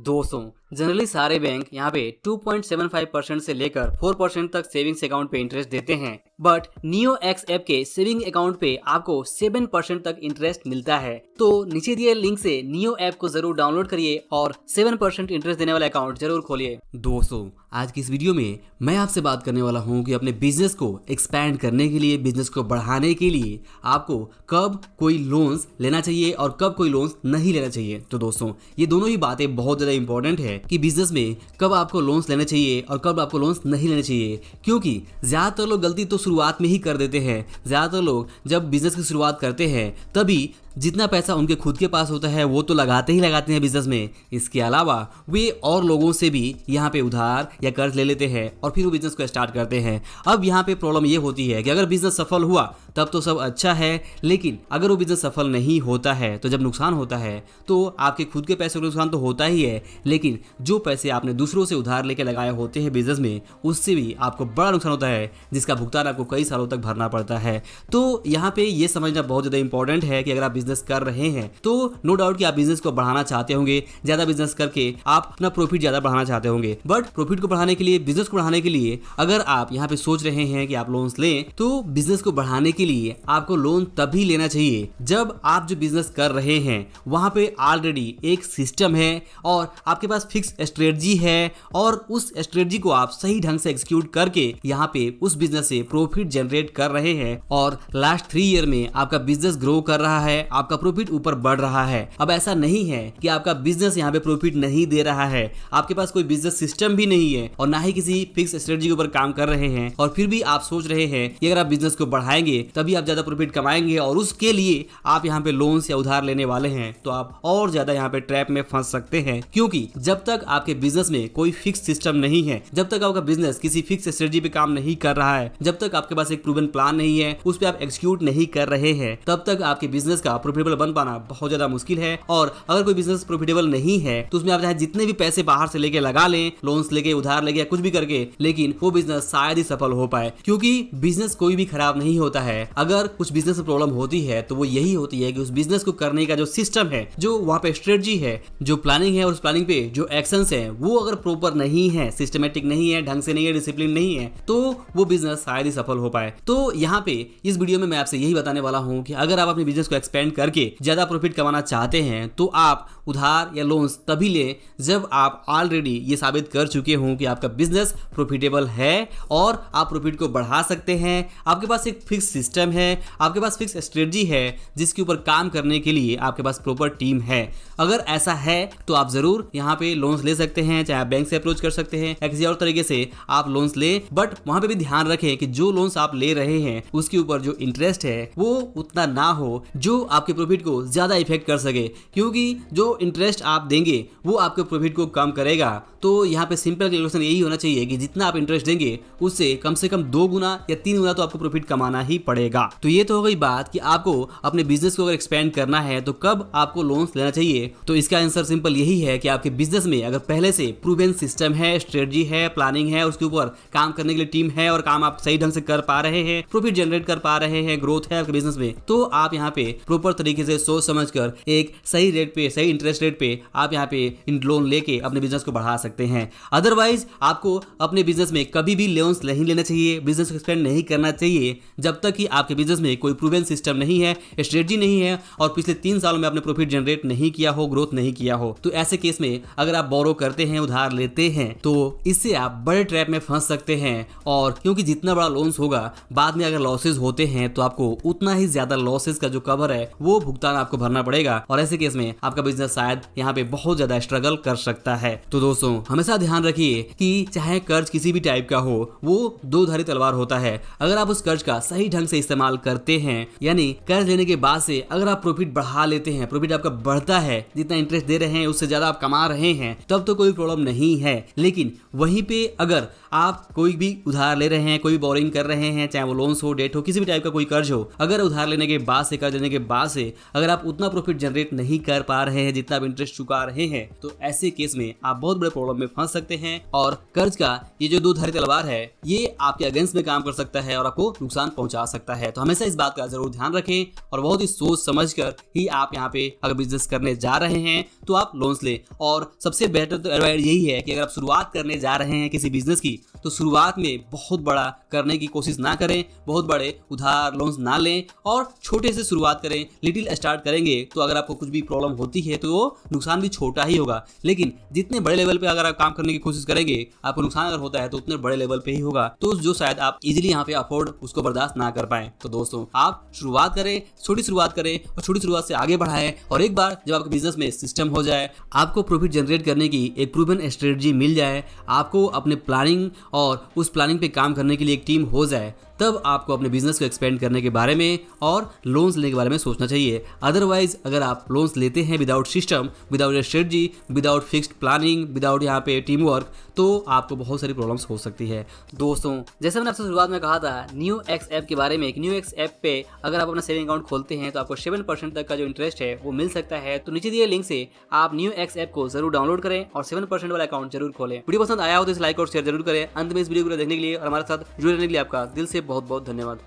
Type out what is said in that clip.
दोस्तों, जनरली सारे बैंक यहाँ पे 2.75% से लेकर 4% तक सेविंग्स अकाउंट पे इंटरेस्ट देते हैं, बट नियो एक्स ऐप के सेविंग अकाउंट पे आपको 7% तक इंटरेस्ट मिलता है। तो नीचे दिए लिंक से नियो ऐप को जरूर डाउनलोड करिए और 7% इंटरेस्ट देने वाला अकाउंट जरूर खोलिए। दोस्तों, आज की इस वीडियो में मैं आपसे बात करने वाला हूँ कि अपने बिजनेस को एक्सपैंड करने के लिए, बिजनेस को बढ़ाने के लिए आपको कब कोई लोन्स लेना चाहिए और कब कोई लोन्स नहीं लेना चाहिए। तो दोस्तों, ये दोनों ही बातें बहुत ज़्यादा इंपॉर्टेंट है कि बिजनेस में कब आपको लोन्स लेने चाहिए और कब आपको लोन्स नहीं लेने चाहिए, क्योंकि ज़्यादातर लोग गलती तो शुरुआत में ही कर देते हैं। ज़्यादातर लोग जब बिजनेस की शुरुआत करते हैं तभी जितना पैसा उनके खुद के पास होता है वो तो लगाते ही लगाते हैं बिजनेस में। इसके अलावा वे और लोगों से भी यहाँ पे उधार या कर्ज ले लेते हैं और फिर वो बिजनेस को स्टार्ट करते हैं। अब यहाँ पे प्रॉब्लम ये होती है कि अगर बिजनेस सफल हुआ तब तो सब अच्छा है, लेकिन अगर वो बिजनेस सफल नहीं होता है तो जब नुकसान होता है तो आपके खुद के पैसे का नुकसान तो होता ही है, लेकिन जो पैसे आपने दूसरों से उधार लेके लगाए होते हैं बिजनेस में उससे भी आपको बड़ा नुकसान होता है, जिसका भुगतान आपको कई सालों तक भरना पड़ता है। तो यहाँ पे ये समझना बहुत ज़्यादा इंपॉर्टेंट है कि अगर आप बिजनेस कर रहे हैं तो नो डाउट कि आप बिजनेस को बढ़ाना चाहते होंगे, ज्यादा बिजनेस करके आप अपना प्रॉफिट ज्यादा बढ़ाना चाहते होंगे। बट प्रॉफिट को बढ़ाने के लिए, बिजनेस को बढ़ाने के लिए अगर आप यहाँ पे सोच रहे हैं कि आप लोन्स लें, तो बिजनेस को बढ़ाने के लिए आपको लोन तभी लेना चाहिए जब आप जो बिजनेस कर रहे हैं वहां पे ऑलरेडी एक सिस्टम है और आपके पास फिक्स स्ट्रेटजी है और उस स्ट्रेटजी को आप सही ढंग से एग्जीक्यूट करके यहाँ पे उस बिजनेस से प्रॉफिट जनरेट कर रहे हैं और लास्ट 3 ईयर में आपका बिजनेस ग्रो कर रहा है, आपका प्रॉफिट ऊपर बढ़ रहा है। अब ऐसा नहीं है कि आपका बिजनेस यहाँ पे प्रॉफिट नहीं दे रहा है, आपके पास कोई बिजनेस सिस्टम भी नहीं है और ना ही किसी फिक्स स्ट्रेटजी के ऊपर काम कर रहे हैं और फिर भी आप सोच रहे हैं कि अगर आप बिजनेस को बढ़ाएंगे तभी आप ज्यादा प्रॉफिट कमाएंगे और उसके लिए आप यहाँ पे लोन्स या उधार लेने वाले हैं, तो आप और ज्यादा यहाँ पे ट्रैप में फंस सकते हैं। क्योंकि जब तक आपके बिजनेस में कोई फिक्स सिस्टम नहीं है, जब तक आपका बिजनेस किसी फिक्स स्ट्रेटजी पे काम नहीं कर रहा है, जब तक आपके पास एक प्रूवन प्लान नहीं है, उस पर आप एग्जीक्यूट नहीं कर रहे हैं, तब तक आपके बिजनेस का प्रॉफिटेबल बन पाना बहुत ज्यादा मुश्किल है। और अगर कोई बिजनेस प्रॉफिटेबल नहीं है तो उसमें आप चाहे जितने भी पैसे बाहर से लेके लगा लें, लोन्स लेके, उधार लेके या कुछ भी करके, लेकिन वो बिजनेस शायद ही सफल हो पाए। क्योंकि बिजनेस कोई भी खराब नहीं होता है। अगर कुछ बिजनेस में प्रॉब्लम होती है तो वो यही होती है कि उस बिजनेस को करने का जो सिस्टम है, जो वहाँ पे स्ट्रेटजी है, जो प्लानिंग है और उस प्लानिंग पे जो एक्शंस है वो अगर प्रॉपर नहीं है, सिस्टमेटिक नहीं है, ढंग से नहीं है, डिसिप्लिन नहीं है, तो वो बिजनेस शायद ही सफल हो पाए। तो यहाँ पे इस वीडियो में मैं आपसे यही बताने वाला हूँ कि अगर आप अपने बिजनेस को एक्सपेंड करके ज्यादा प्रॉफिट कमाना चाहते हैं तो आप उधार या लोन्स तभी लें जब आप ऑलरेडी ये साबित कर चुके हों कि आपका बिजनेस प्रॉफिटेबल है और आप प्रॉफिट को बढ़ा सकते हैं, आपके पास एक फिक्स सिस्टम है, आपके पास फिक्स स्ट्रेटजी है जिसके ऊपर काम करने के लिए आपके पास प्रॉपर टीम है। अगर ऐसा है तो आप जरूर यहाँ पे लोन्स ले सकते हैं, चाहे आप बैंक से अप्रोच कर सकते हैं या किसी और तरीके से आप लोन्स लें। बट वहां पे भी ध्यान रखें कि जो लोन्स आप ले रहे हैं उसके ऊपर जो इंटरेस्ट है वो उतना ना हो जो आपके प्रॉफिट को ज्यादा इफेक्ट कर सके, क्योंकि जो इंटरेस्ट आप देंगे वो आपके प्रॉफिट को कम करेगा। तो यहाँ पे सिंपल कैलकुलेशन यही होना चाहिए कि जितना आप इंटरेस्ट देंगे उससे कम से कम 2 गुना या 3 गुना तो आपको प्रॉफिट कमाना ही पड़ेगा। तो ये तो हो गई बात कि आपको अपने बिजनेस को अगर एक्सपेंड करना है तो कब आपको लोन्स लेना चाहिए। तो इसका आंसर सिंपल यही है कि आपके बिजनेस में अगर पहले से प्रूवन सिस्टम है, स्ट्रेटजी है, प्लानिंग है, उसके ऊपर काम करने के लिए टीम है और काम आप सही ढंग से कर पा रहे हैं, प्रॉफिट जनरेट कर पा रहे हैं, ग्रोथ है आपके बिजनेस में, तो आप यहाँ पे प्रॉपर तरीके से सोच समझकर एक सही रेट पे, सही इंटरेस्ट रेट पे आप यहाँ पे इन लोन लेके अपने बिजनेस को बढ़ा सकते हैं। अदरवाइज आपको अपने बिजनेस में कभी भी लोन्स नहीं लेना चाहिए, बिजनेस को एक्सपेंड नहीं करना चाहिए जब तक कि आपके बिजनेस में कोई प्रूवन सिस्टम नहीं है, स्ट्रेटजी नहीं है और पिछले 3 सालों में आपने प्रॉफिट जनरेट नहीं किया हो, ग्रोथ नहीं किया हो। तो ऐसे केस में अगर आप बोरो करते हैं, उधार लेते हैं, तो इससे आप बड़े ट्रैप में फंस सकते हैं। और क्योंकि जितना बड़ा लोन्स होगा, बाद में अगर लॉसेज होते हैं तो आपको उतना ही ज्यादा लॉसेज का जो कवर है वो भुगतान आपको भरना पड़ेगा और ऐसे केस में आपका बिजनेस शायद यहाँ पे बहुत ज्यादा स्ट्रगल कर सकता है। तो दोस्तों, हमेशा ध्यान रखिए कि चाहे कर्ज किसी भी टाइप का हो, वो 2 धारी तलवार होता है। अगर आप उस कर्ज का सही ढंग से इस्तेमाल करते हैं, यानी कर्ज लेने के बाद से अगर आप प्रॉफिट बढ़ा लेते हैं, प्रॉफिट आपका बढ़ता है, जितना इंटरेस्ट दे रहे हैं उससे ज्यादा आप कमा रहे हैं, तब तो कोई प्रॉब्लम नहीं है। लेकिन वहीं पे अगर आप कोई भी उधार ले रहे हैं, कोई भी बोरिंग कर रहे हैं, चाहे वो लोन्स हो, डेट हो, किसी भी टाइप का कोई कर्ज हो, अगर उधार लेने के बाद से, कर्ज लेने के बाद से अगर आप उतना प्रॉफिट जनरेट नहीं कर पा रहे हैं जितना आप इंटरेस्ट चुका रहे हैं, तो ऐसे केस में आप बहुत बड़े प्रॉब्लम में फंस सकते हैं। और कर्ज का ये जो दो धारी तलवार है, ये आपके अगेंस्ट में काम कर सकता है और आपको नुकसान पहुंचा सकता है। तो हमेशा इस बात का जरूर ध्यान रखें और बहुत ही सोच समझ कर ही आप यहाँ पे अगर बिजनेस करने जा रहे हैं तो आप लोन्स लें। और सबसे बेटर तो एडवाइस यही है कि अगर आप शुरुआत करने जा रहे हैं किसी बिजनेस की, तो शुरुआत में बहुत बड़ा करने की कोशिश ना करें, बहुत बड़े उधार लोन्स ना लें और छोटे से शुरुआत करें। लिटिल स्टार्ट करेंगे तो अगर आपको कुछ भी प्रॉब्लम होती है तो वो नुकसान भी छोटा ही होगा, लेकिन जितने बड़े लेवल पे अगर आप काम करने की कोशिश करेंगे, आपको नुकसान अगर होता है तो उतने बड़े लेवल पे ही होगा, तो जो शायद आप इजीली यहाँ पे अफोर्ड उसको बर्दाश्त ना कर पाए। तो दोस्तों, आप शुरुआत करें, छोटी शुरुआत करें और छोटी शुरुआत से आगे बढ़ाएं। और एक बार जब आपके बिजनेस में सिस्टम हो जाए, आपको प्रॉफिट जनरेट करने की एक प्रूवन स्ट्रेटजी मिल जाए, आपको अपने प्लानिंग और उस प्लानिंग पे काम करने के लिए एक टीम हो जाए, तब आपको अपने बिजनेस को एक्सपेंड करने के बारे में और लोन्स लेने के बारे में सोचना चाहिए। अदरवाइज अगर आप लोन्स लेते हैं without system, without strategy, without fixed planning, without यहाँ पे टीम वर्क, तो आपको बहुत सारी प्रॉब्लम्स हो सकती है। दोस्तों, जैसे मैंने आपसे शुरुआत में कहा था न्यू एक्स ऐप के बारे में, न्यू एक्स ऐप पे अगर आप अपना सेविंग अकाउंट खोलते हैं तो आपको 7% तक का जो इंटरेस्ट है वो मिल सकता है। तो नीचे दिए लिंक से आप न्यू एक्स ऐप को जरूर डाउनलोड करें और 7% वाला अकाउंट जरूर खोलें। वीडियो पसंद आया हो तो इस लाइक और शेयर जरूर करें। अंत में इस वीडियो को देखने के लिए और हमारे साथ जुड़े रहने के लिए आपका दिल से बहुत बहुत धन्यवाद।